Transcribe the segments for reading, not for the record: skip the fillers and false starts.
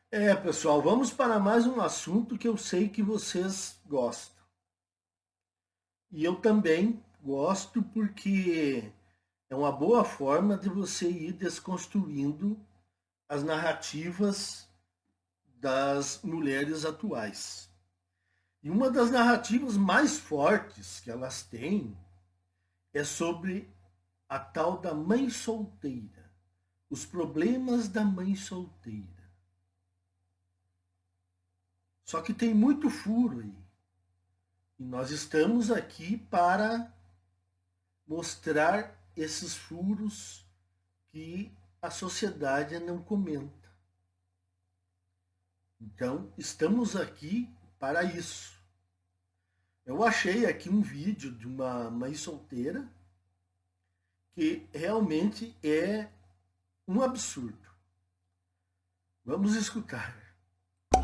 Pessoal, vamos para mais um assunto que eu sei que vocês gostam. E eu também gosto porque é uma boa forma de você ir desconstruindo as narrativas das mulheres atuais. E uma das narrativas mais fortes que elas têm é sobre a tal da mãe solteira, os problemas da mãe solteira. Só que tem muito furo aí. E nós estamos aqui para mostrar esses furos que a sociedade não comenta. Então, estamos aqui para isso. Eu achei aqui um vídeo de uma mãe solteira que realmente é um absurdo. Vamos escutar.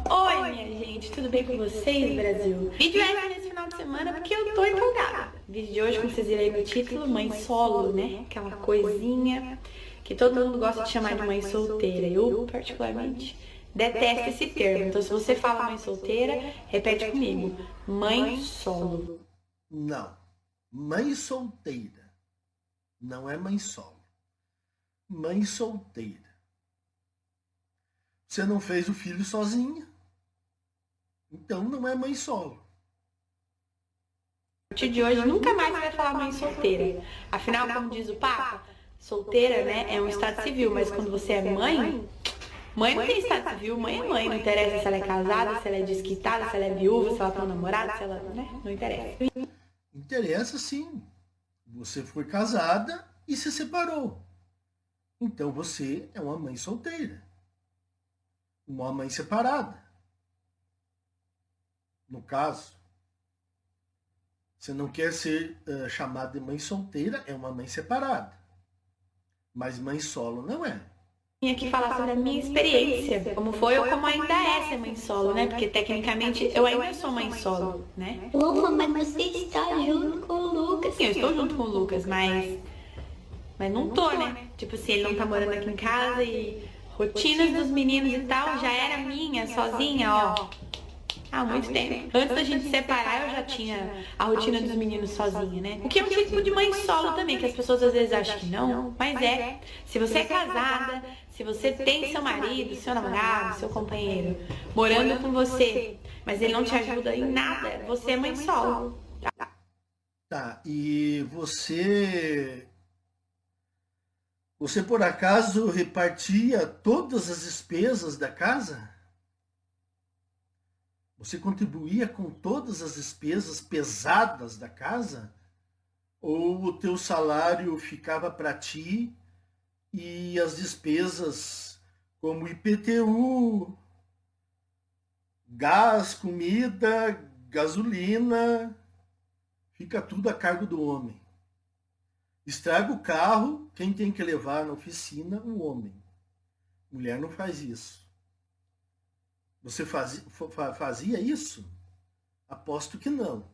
Oi, minha gente, tudo bem com vocês, Brasil? Vídeo extra nesse final de semana porque eu tô empolgada. Vídeo de hoje, como vocês viram aí no título, mãe solo, né? Aquela coisinha que todo mundo gosta de chamar de mãe solteira. Eu, particularmente, detesto esse termo. Então, se você fala mãe solteira, repete comigo. Mãe solo. Não. Mãe solteira. Não é mãe solo. Mãe solteira. Você não fez o filho sozinha. Então não é mãe solo. A partir de hoje, nunca mais vai falar mãe solteira. Afinal, como diz o Papa, solteira, né, é um estado civil. Mas quando você é mãe, mãe não tem estado civil, mãe é mãe. Não interessa se ela é casada, se ela é desquitada, se ela é viúva, se ela tem um namorado, se ela, né, não interessa. Interessa sim. Você foi casada e se separou. Então você é uma mãe solteira. Uma mãe separada. No caso, você não quer ser chamada de mãe solteira, é uma mãe separada. Mas mãe solo não é. Vim aqui falar sobre a minha experiência, como foi ou como ainda é ser mãe solo, né? Porque tecnicamente eu ainda sou mãe solo, né? Opa, mas você está junto com o Lucas. Sim, eu estou junto com o Lucas, mas não tô, né? Tipo assim, ele não tá morando aqui em casa e rotinas dos meninos e tal já era minha, sozinha, ó. Há muito tempo. Antes da gente se separar, eu já tinha a rotina dos meninos sozinha, né? O que é um tipo de mãe solo também, que as pessoas às vezes acham que não, mas é. Se você é casada, se você tem seu marido, seu namorado, seu companheiro morando com você, mas ele não te ajuda em nada, você é mãe solo. Tá, e você por acaso repartia todas as despesas da casa? Você contribuía com todas as despesas pesadas da casa? Ou o teu salário ficava para ti e as despesas como IPTU, gás, comida, gasolina, fica tudo a cargo do homem? Estraga o carro, quem tem que levar na oficina? O homem. Mulher não faz isso. Você fazia isso? Aposto que não.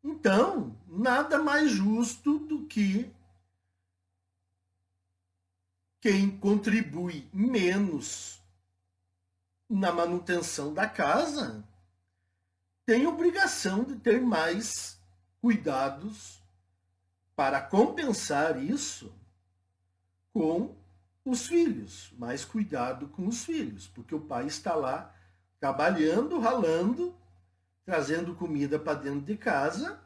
Então, nada mais justo do que quem contribui menos na manutenção da casa tem obrigação de ter mais cuidados para compensar isso com os filhos. Mais cuidado com os filhos, porque o pai está lá trabalhando, ralando, trazendo comida para dentro de casa,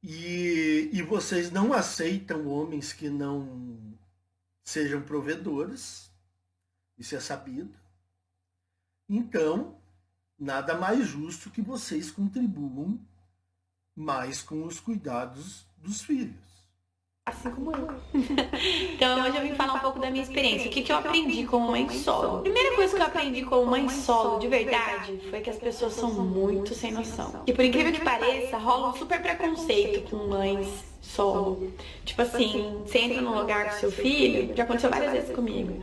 e vocês não aceitam homens que não sejam provedores, isso é sabido. Então, nada mais justo que vocês contribuam mais com os cuidados dos filhos. Assim como eu. Então hoje eu vim falar um pouco da minha experiência. O que eu aprendi como mãe solo? A primeira coisa que eu aprendi como mãe solo, de verdade, foi que as pessoas são muito sem noção. E por incrível que pareça, rola um super preconceito com mães solo. Tipo assim, você entra num lugar com seu filho, já aconteceu várias vezes comigo.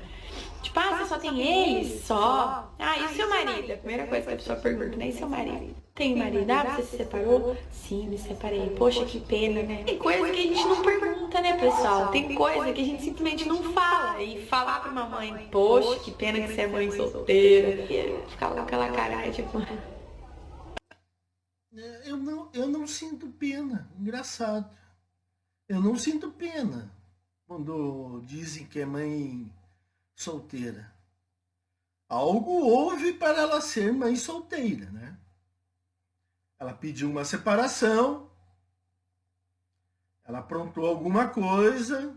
Tipo, você só tem eles? Só? E seu marido? A primeira coisa que a pessoa pergunta, né? E seu marido? tem marido? Ah, você se separou? Sim, me separei. Poxa, que pena, né? Tem coisa que a gente não pergunta, né, pessoal? Tem coisa que a gente simplesmente não fala. E falar pra uma mãe, poxa, que pena que você é mãe solteira. E ficar com aquela cara, tipo... Eu não sinto pena, engraçado. Eu não sinto pena quando dizem que é mãe solteira. Algo houve para ela ser mãe solteira, né? Ela pediu uma separação, ela aprontou alguma coisa,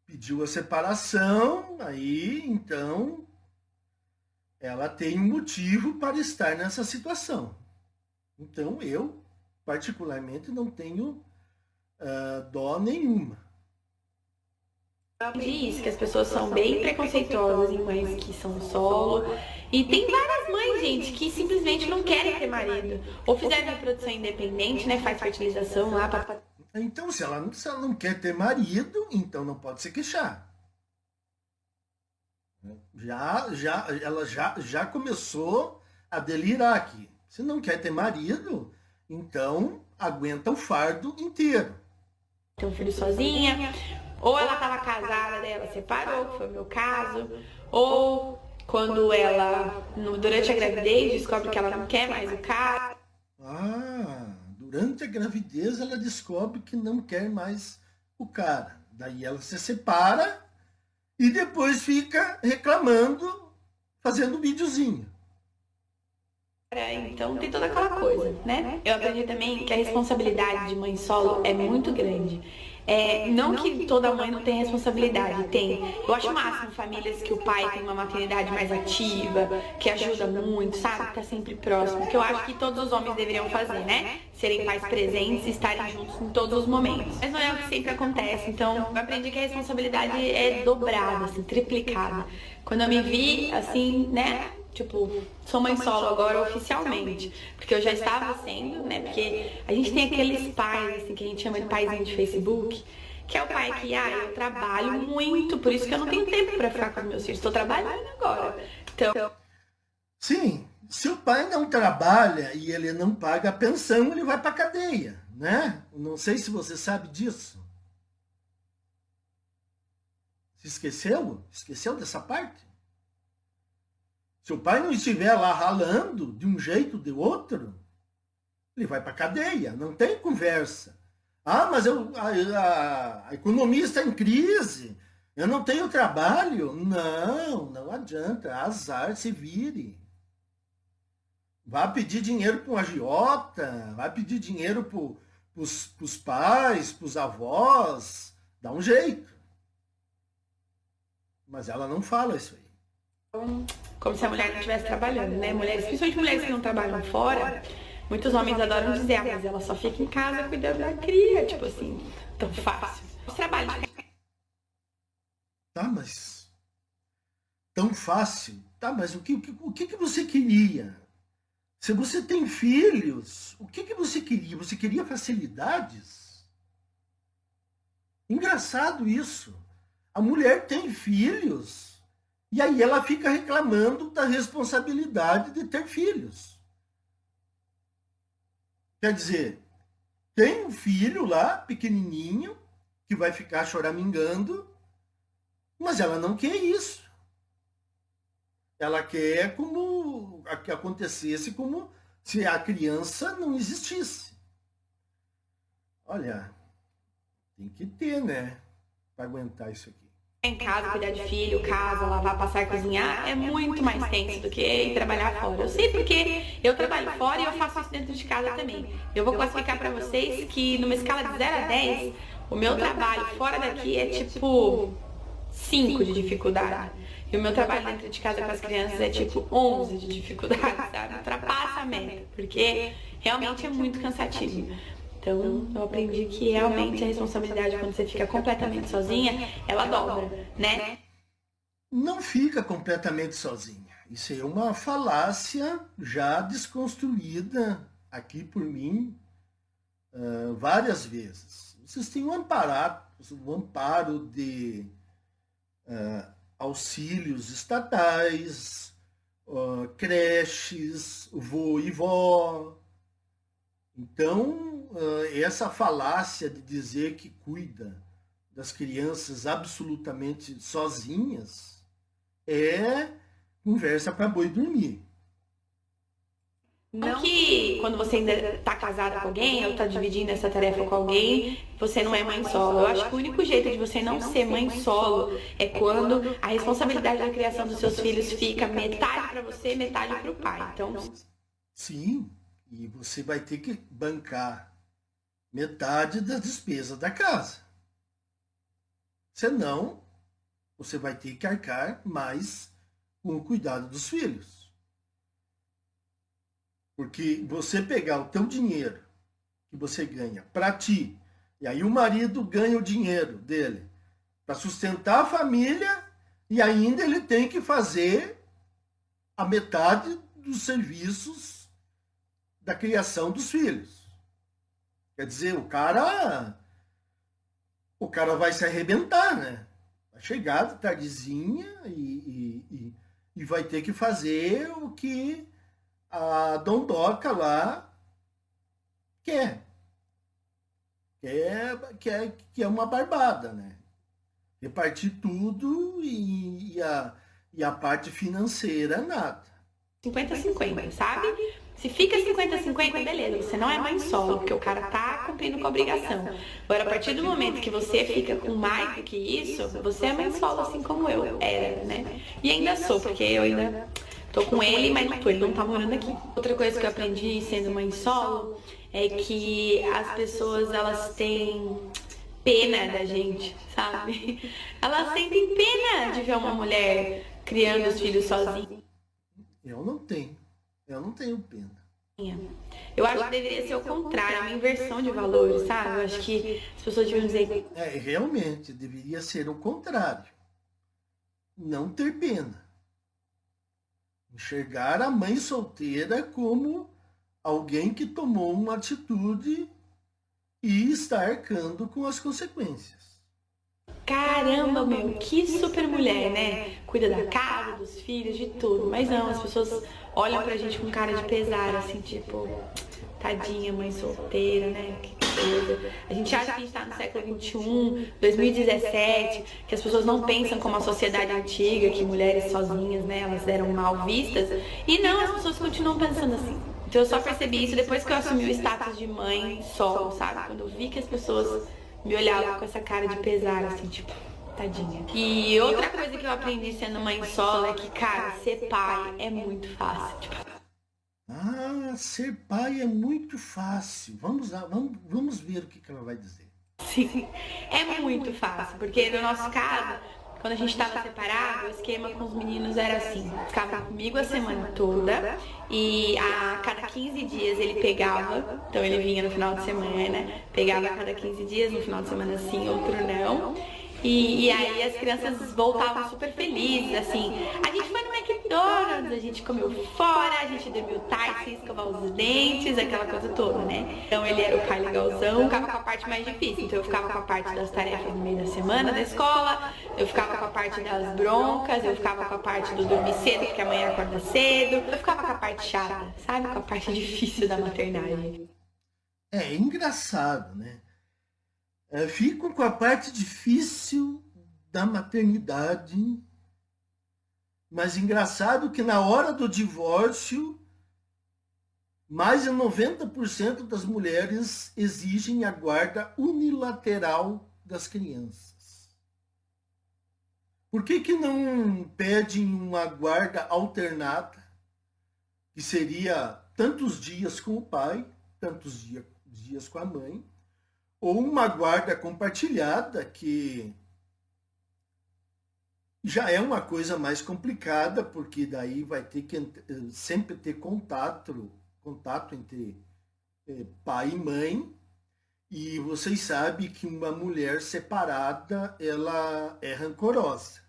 pediu a separação, aí então ela tem um motivo para estar nessa situação. Então eu, particularmente, não tenho dó nenhuma. Diz que as pessoas são bem preconceituosas em mães que são solo. E tem várias mães, gente, que simplesmente não querem ter marido. Ou fizeram reprodução independente, né? Faz fertilização lá pra... Então, se ela não quer ter marido, então não pode se queixar. Ela já começou a delirar aqui. Se não quer ter marido, então aguenta o fardo inteiro. Ter um filho sozinha, ou ela estava casada, daí ela separou, que foi o meu caso, ou quando ela, durante a gravidez, descobre que ela não quer mais o cara. Durante a gravidez ela descobre que não quer mais o cara. Daí ela se separa e depois fica reclamando, fazendo videozinho. Então tem toda aquela coisa, né? Eu aprendi também que a responsabilidade de mãe solo é muito grande. Não que toda mãe não tenha responsabilidade, tem. Eu acho máximo famílias que o pai tem uma maternidade mais ativa, que ajuda muito, sabe? Que tá sempre próximo. Que eu acho que todos os homens deveriam fazer, né? Serem pais presentes e estarem juntos em todos os momentos. Mas não é o que sempre acontece. Então eu aprendi que a responsabilidade é dobrada, assim, triplicada. Quando eu me vi, assim, né? Tipo, sou mãe solo agora oficialmente, porque eu já estava sendo, né? Porque a gente tem aqueles pais, assim, que a gente chama de paizinho de Facebook, que é o pai que, eu trabalho muito, por isso que eu não tenho tempo para ficar com os meus filhos, estou trabalhando agora. Então... Sim, se o pai não trabalha e ele não paga a pensão, ele vai para cadeia, né? Não sei se você sabe disso. Se esqueceu? Esqueceu dessa parte? Se o pai não estiver lá ralando de um jeito ou de outro, ele vai para a cadeia, não tem conversa. Mas a economia está em crise, eu não tenho trabalho. Não adianta, azar, se vire. Vai pedir dinheiro para um agiota, vai pedir dinheiro para os pais, para os avós, dá um jeito. Mas ela não fala isso aí. Como se a mulher não estivesse trabalhando, né? Mulheres, principalmente mulheres que não trabalham fora, muitos homens adoram dizer, mas ela só fica em casa cuidando da cria, tipo assim, tão fácil. Os trabalhos. Mas tão fácil. Mas o que você queria? Se você tem filhos, o que você queria? Você queria facilidades? Engraçado isso. A mulher tem filhos. E aí ela fica reclamando da responsabilidade de ter filhos. Quer dizer, tem um filho lá, pequenininho, que vai ficar choramingando, mas ela não quer isso. Ela quer que acontecesse como se a criança não existisse. Olha, tem que ter, né, para aguentar isso aqui. Em casa, cuidar de filho, casa, lavar, passar, cozinhar, é muito mais tenso do que ir trabalhar fora. Eu sei porque eu trabalho fora e eu faço isso dentro de casa também. Eu vou classificar pra vocês que numa escala de 0 a 10, o meu trabalho fora daqui é tipo 5 de dificuldade. E o meu trabalho dentro de casa com as crianças é tipo 11 de dificuldade, sabe? Ultrapassa a meta, porque realmente é muito cansativo. Então, eu aprendi que realmente a responsabilidade quando você fica completamente sozinha, ela dobra, né? Não fica completamente sozinha. Isso é uma falácia já desconstruída aqui por mim várias vezes. Vocês têm um amparo de auxílios estatais, creches, vô e vó. Então, essa falácia de dizer que cuida das crianças absolutamente sozinhas é conversa para boi dormir. Não que quando você ainda tá casada com alguém ou tá dividindo essa tarefa com alguém, você não é mãe solo. Eu acho que o único jeito de você não ser mãe solo é quando a responsabilidade da criação dos seus filhos fica metade para você, metade para o pai. Então, sim, e você vai ter que bancar metade das despesas da casa. Senão, você vai ter que arcar mais com o cuidado dos filhos. Porque você pegar o teu dinheiro que você ganha para ti, e aí o marido ganha o dinheiro dele para sustentar a família, e ainda ele tem que fazer a metade dos serviços da criação dos filhos. Quer dizer, o cara vai se arrebentar, né? Vai chegar de tardezinha e vai ter que fazer o que a dondoca lá quer. Que é uma barbada, né? Repartir tudo e a parte financeira, nada. 50-50, sabe? Se fica 50-50, beleza, você não é mãe solo, porque o cara tá cumprindo com a obrigação. Agora, a partir do momento que você fica com mais do que isso, você é mãe solo, assim como eu era, né? E ainda sou, porque eu ainda tô com ele, mas não tô, ele não tá morando aqui. Outra coisa que eu aprendi sendo mãe solo é que as pessoas, elas têm pena da gente, sabe? Elas sentem pena de ver uma mulher criando os filhos sozinha. Eu não tenho pena. Eu acho que deveria ser o contrário, uma inversão de valores, sabe? Eu acho que as pessoas deviam dizer... Realmente, deveria ser o contrário. Não ter pena. Enxergar a mãe solteira como alguém que tomou uma atitude e está arcando com as consequências. Caramba, meu, que super mulher, né? Cuida da casa, dos filhos, de tudo. Mas não, as pessoas olham pra gente com cara de pesar, assim, tipo... Tadinha, mãe solteira, né? Que coisa. A gente acha que a gente tá no século XXI, 2017, que as pessoas não pensam como a sociedade antiga, que mulheres sozinhas, né, elas eram mal vistas. E não, as pessoas continuam pensando assim. Então eu só percebi isso depois que eu assumi o status de mãe solo, sabe? Quando eu vi que as pessoas me olhavam com essa cara de pesar, assim, tipo... Tadinha. E outra coisa que eu aprendi sendo mãe solo é que, cara, ser pai é muito fácil. Tipo... ser pai é muito fácil. Vamos lá, vamos ver o que ela vai dizer. Sim, é muito fácil, porque no nosso caso, quando a gente estava separado, o esquema com os meninos era assim, ficava comigo a semana toda e a cada 15 dias ele pegava, então ele vinha no final de semana, pegava a cada 15 dias, no final de semana sim, outro não. E aí as crianças voltavam super felizes, assim, a gente foi no McDonald's, a gente comeu fora, a gente dormiu tarde, sem escovar os dentes, aquela coisa toda, né? Então ele era o pai legalzão, eu ficava com a parte mais difícil, então eu ficava com a parte das tarefas no meio da semana da escola, eu ficava com a parte das broncas, eu ficava com a parte do dormir cedo, porque amanhã acorda cedo, eu ficava com a parte chata, sabe? Com a parte difícil da maternagem. É engraçado, né? Ficam com a parte difícil da maternidade, mas engraçado que na hora do divórcio, mais de 90% das mulheres exigem a guarda unilateral das crianças. Por que não pedem uma guarda alternada, que seria tantos dias com o pai, tantos dias com a mãe, ou uma guarda compartilhada, que já é uma coisa mais complicada, porque daí vai ter que sempre ter contato entre pai e mãe, e vocês sabem que uma mulher separada, ela é rancorosa.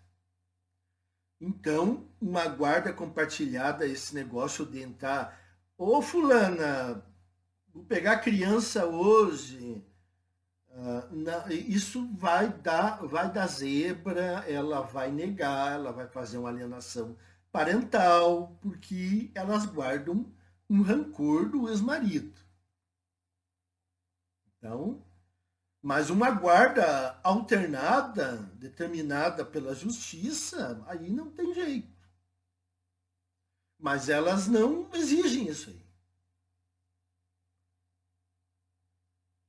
Então, uma guarda compartilhada, esse negócio de entrar, ô fulana, vou pegar a criança hoje... isso vai dar zebra, ela vai negar, ela vai fazer uma alienação parental, porque elas guardam um rancor do ex-marido. Então, mas uma guarda alternada, determinada pela justiça, aí não tem jeito. Mas elas não exigem isso aí.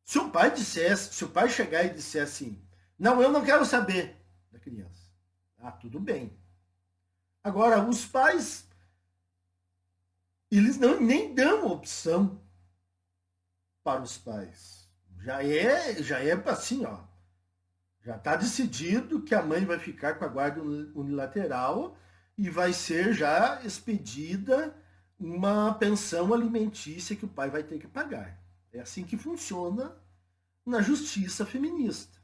Se o pai chegar e dissesse assim, não, eu não quero saber da criança. Ah, tudo bem. Agora, os pais, eles nem dão opção para os pais. Já é assim, ó. Já está decidido que a mãe vai ficar com a guarda unilateral e vai ser já expedida uma pensão alimentícia que o pai vai ter que pagar. É assim que funciona na justiça feminista.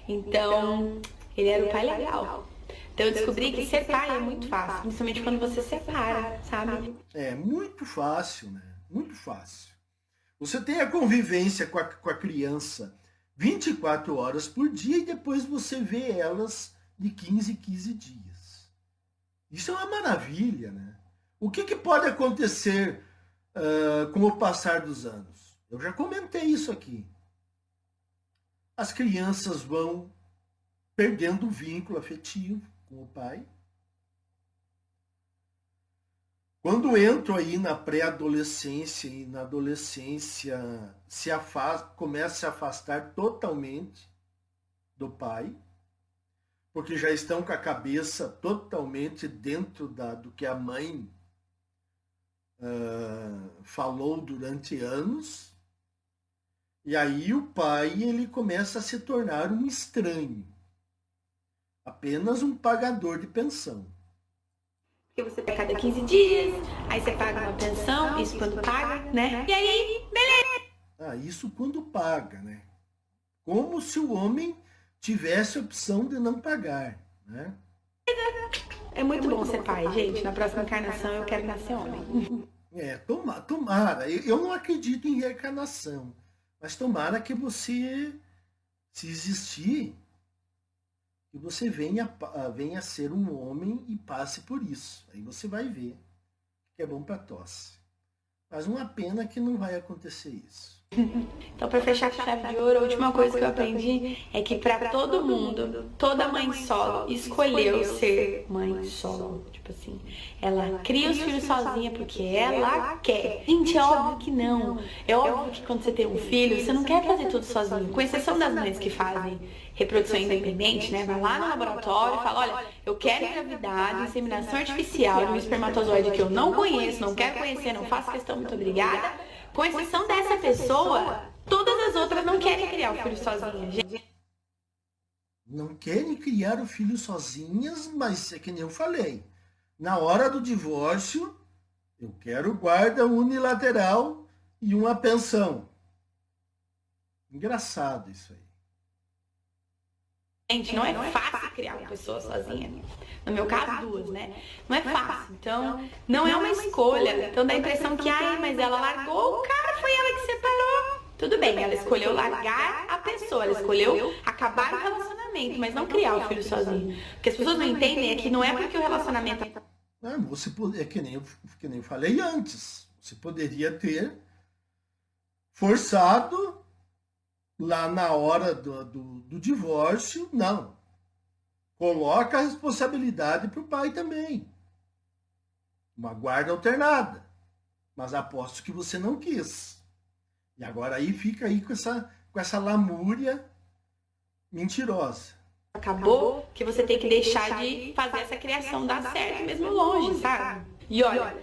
Então, ele era o pai legal. Então eu descobri que ser pai é muito fácil, principalmente quando você separa, sabe? É muito fácil, né? Muito fácil. Você tem a convivência com a criança 24 horas por dia e depois você vê elas de 15 em 15 dias. Isso é uma maravilha, né? O que pode acontecer com o passar dos anos? Eu já comentei isso aqui. As crianças vão perdendo o vínculo afetivo com o pai. Quando entro aí na pré-adolescência e na adolescência, começa a se afastar totalmente do pai, porque já estão com a cabeça totalmente dentro do que a mãe falou durante anos. E aí o pai ele começa a se tornar um estranho, apenas um pagador de pensão. Porque você paga cada 15 dias, aí você paga uma pensão, isso quando paga, né? E aí, beleza! Isso quando paga, né? Como se o homem tivesse a opção de não pagar, né? É muito bom ser pai, gente. Na próxima encarnação eu quero nascer homem. Tomara. Eu não acredito em reencarnação, mas tomara que você, se existir, que você venha a ser um homem e passe por isso. Aí você vai ver que é bom para tosse. Mas uma pena que não vai acontecer isso. Então, para fechar com chave de ouro, a última coisa que eu aprendi é que para todo mundo, toda mãe solo escolheu ser mãe solo. Tipo assim, ela cria os filhos sozinha porque ela quer. Gente, é óbvio que não. É óbvio que quando você tem um filho, você não quer fazer tudo sozinho. Com exceção das mães que fazem reprodução independente, né? Vai lá no laboratório e fala, olha, eu quero engravidar de inseminação artificial de um espermatozoide que eu não conheço, não quero conhecer, não faço questão, muito obrigada. Com exceção dessa pessoa, todas as outras não querem criar o filho sozinhas, gente. Não querem criar o filho sozinhas, mas é que nem eu falei. Na hora do divórcio, eu quero guarda unilateral e uma pensão. Engraçado isso aí. Gente, não é fácil criar uma pessoa sozinha. No meu caso, duas, né? Não é fácil. Então, não é uma escolha. Então dá a impressão que, mas ela largou o cara, foi ela que separou. Tudo bem, ela escolheu largar a pessoa, ela escolheu acabar o relacionamento, mas não criar o filho sozinho. Porque as pessoas não entendem é que não é porque o relacionamento... É que nem eu falei antes. Você poderia ter forçado lá na hora do divórcio, não. Coloca a responsabilidade para o pai também. Uma guarda alternada. Mas aposto que você não quis. E agora aí fica aí com essa lamúria mentirosa. Acabou que você tem que deixar de fazer essa criação dar certo mesmo longe, sabe? E olha,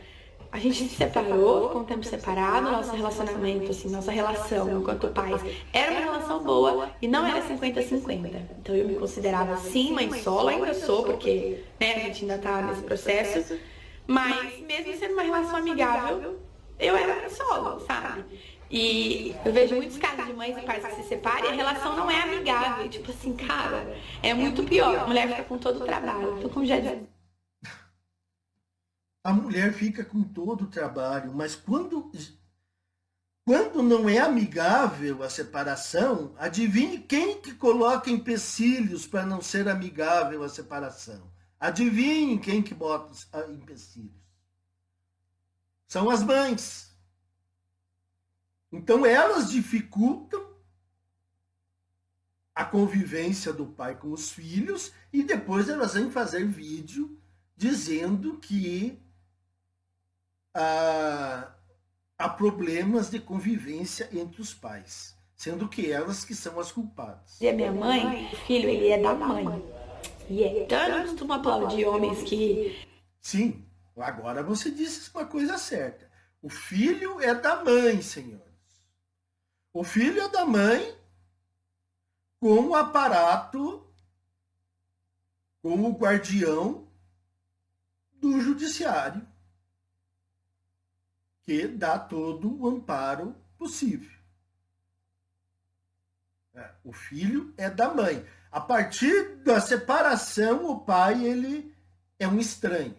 a gente se separou, ficou um tempo separado, nosso relacionamento, assim, nossa relação enquanto pais era uma relação boa e não era 50-50. Então eu me considerava sim mãe solo, ainda sou, porque né, a gente ainda tá nesse processo, mas mesmo sendo uma relação amigável, eu era mãe solo, sabe? E eu vejo muitos casos de mães e pais que se separam e a relação não é amigável. Tipo assim, cara, é muito pior. A mulher fica com todo o trabalho. Então, como já disse, a mulher fica com todo o trabalho, mas quando não é amigável a separação, adivinhe quem que coloca empecilhos para não ser amigável a separação? Adivinhem quem que bota os empecilhos? São as mães. Então elas dificultam a convivência do pai com os filhos e depois elas vêm fazer vídeo dizendo que há problemas de convivência entre os pais, sendo que elas que são as culpadas. E a minha mãe, o filho, ele é da mãe. Então eu não costumo aplaudir homens que... Sim, agora você disse uma coisa certa. O filho é da mãe, senhores. O filho é da mãe com o aparato, com o guardião do judiciário, que dá todo o amparo possível. O filho é da mãe. A partir da separação, o pai ele é um estranho.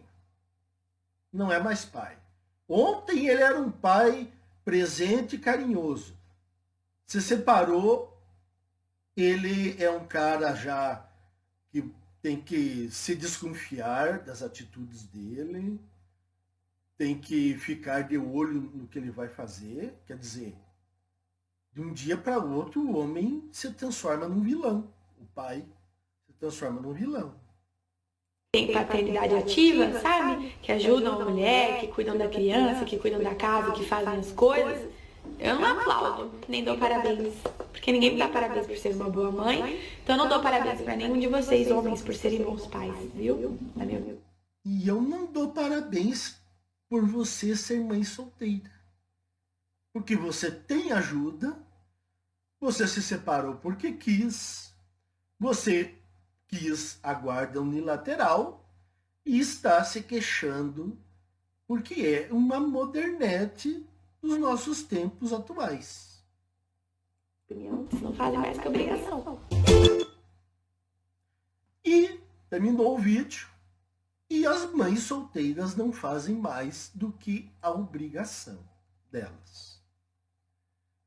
Não é mais pai. Ontem ele era um pai presente e carinhoso. Se separou, ele é um cara já que tem que se desconfiar das atitudes dele, tem que ficar de olho no que ele vai fazer. Quer dizer, de um dia para o outro, o homem se transforma num vilão. O pai se transforma num vilão. Tem paternidade ativa, sabe? Que ajudam a mulher, que cuidam da criança, que cuidam da casa, que fazem as coisas. Eu não aplaudo, nem dou parabéns. Porque ninguém me dá parabéns por ser uma boa mãe. Então eu não dou parabéns para nenhum de vocês, homens, por serem bons pais, viu? E eu não dou parabéns por você ser mãe solteira. Porque você tem ajuda, você se separou porque quis, você quis a guarda unilateral e está se queixando porque é uma modernete dos nossos tempos atuais. Vocês não fazem mais que obrigação. E terminou o vídeo e as mães solteiras não fazem mais do que a obrigação delas.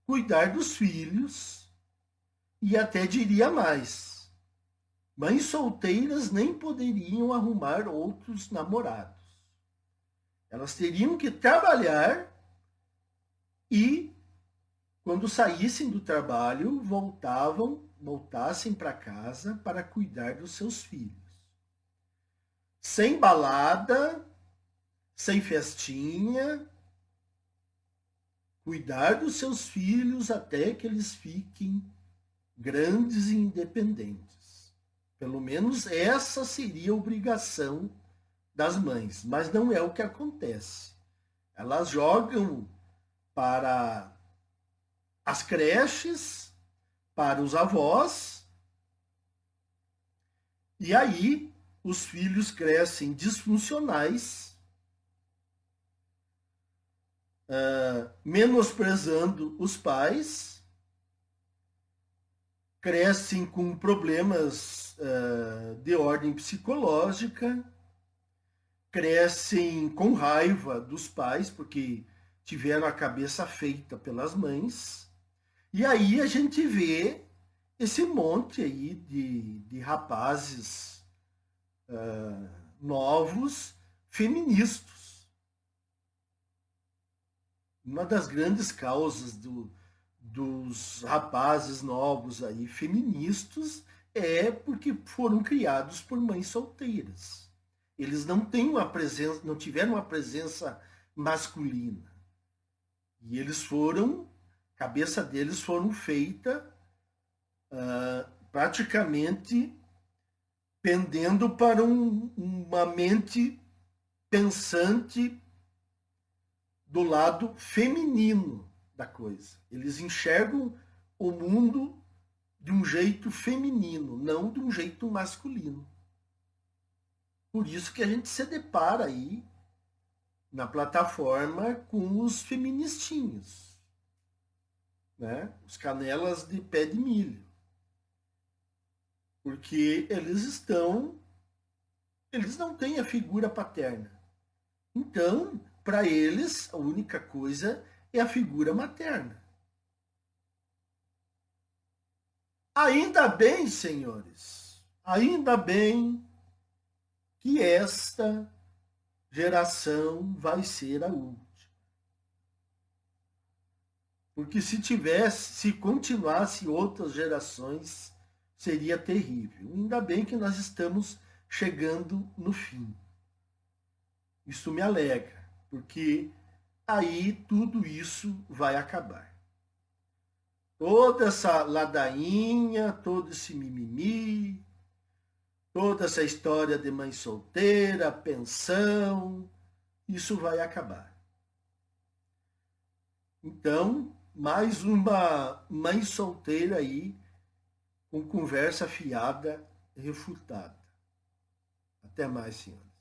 Cuidar dos filhos e até diria mais. Mães solteiras nem poderiam arrumar outros namorados. Elas teriam que trabalhar e, quando saíssem do trabalho, voltassem para casa para cuidar dos seus filhos. Sem balada, sem festinha, cuidar dos seus filhos até que eles fiquem grandes e independentes. Pelo menos essa seria a obrigação das mães, mas não é o que acontece. Elas jogam para as creches, para os avós, e aí os filhos crescem disfuncionais, menosprezando os pais, crescem com problemas de ordem psicológica, crescem com raiva dos pais, porque tiveram a cabeça feita pelas mães. E aí a gente vê esse monte aí de rapazes novos, feministas. Uma das grandes causas dos rapazes novos aí, feministas, é porque foram criados por mães solteiras. Eles não têm uma presença, não tiveram uma presença masculina. E eles foram, a cabeça deles foram feita praticamente pendendo para uma mente pensante do lado feminino da coisa. Eles enxergam o mundo de um jeito feminino, não de um jeito masculino. Por isso que a gente se depara aí na plataforma com os feministinhos, né? Os canelas de pé de milho. Porque eles não têm a figura paterna. Então, para eles, a única coisa é a figura materna. Ainda bem, senhores, ainda bem que esta geração vai ser a última. Porque se continuasse outras gerações, seria terrível. Ainda bem que nós estamos chegando no fim. Isso me alegra, porque aí tudo isso vai acabar. Toda essa ladainha, todo esse mimimi, toda essa história de mãe solteira, pensão, isso vai acabar. Então, mais uma mãe solteira aí, com conversa fiada, refutada. Até mais, senhora.